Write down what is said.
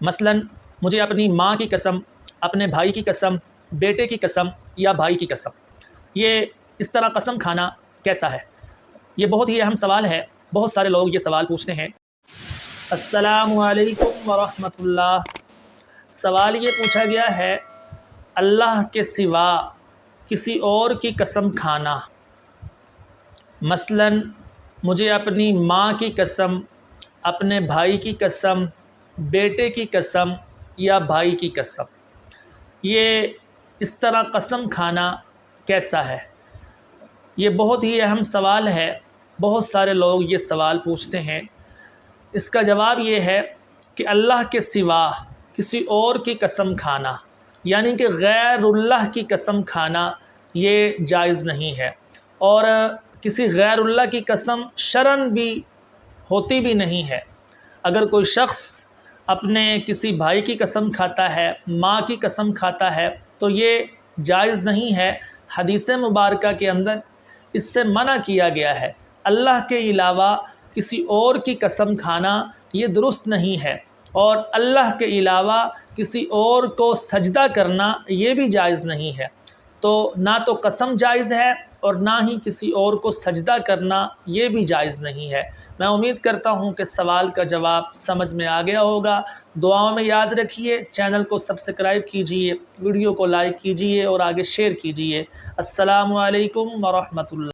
مثلاً مجھے اپنی ماں کی قسم، اپنے بھائی کی قسم، بیٹے کی قسم یا بھائی کی قسم، یہ اس طرح قسم کھانا کیسا ہے؟ یہ بہت ہی اہم سوال ہے، بہت سارے لوگ یہ سوال پوچھتے ہیں۔ السلام علیکم ورحمۃ اللہ۔ سوال یہ پوچھا گیا ہے، اللہ کے سوا کسی اور کی قسم کھانا، مثلاً مجھے اپنی ماں کی قسم، اپنے بھائی کی قسم، بیٹے کی قسم یا بھائی کی قسم، یہ اس طرح قسم کھانا کیسا ہے؟ یہ بہت ہی اہم سوال ہے، بہت سارے لوگ یہ سوال پوچھتے ہیں۔ اس کا جواب یہ ہے کہ اللہ کے سوا کسی اور کی قسم کھانا، یعنی کہ غیر اللہ کی قسم کھانا، یہ جائز نہیں ہے، اور کسی غیر اللہ کی قسم شرعاً بھی ہوتی بھی نہیں ہے۔ اگر کوئی شخص اپنے کسی بھائی کی قسم کھاتا ہے، ماں کی قسم کھاتا ہے، تو یہ جائز نہیں ہے۔ حدیث مبارکہ کے اندر اس سے منع کیا گیا ہے۔ اللہ کے علاوہ کسی اور کی قسم کھانا یہ درست نہیں ہے، اور اللہ کے علاوہ کسی اور کو سجدہ کرنا یہ بھی جائز نہیں ہے۔ تو نہ تو قسم جائز ہے اور نہ ہی کسی اور کو سجدہ کرنا یہ بھی جائز نہیں ہے۔ میں امید کرتا ہوں کہ سوال کا جواب سمجھ میں آ گیا ہوگا۔ دعاؤں میں یاد رکھیے، چینل کو سبسکرائب کیجئے، ویڈیو کو لائک کیجئے اور آگے شیئر کیجئے۔ السلام علیکم ورحمۃ اللہ۔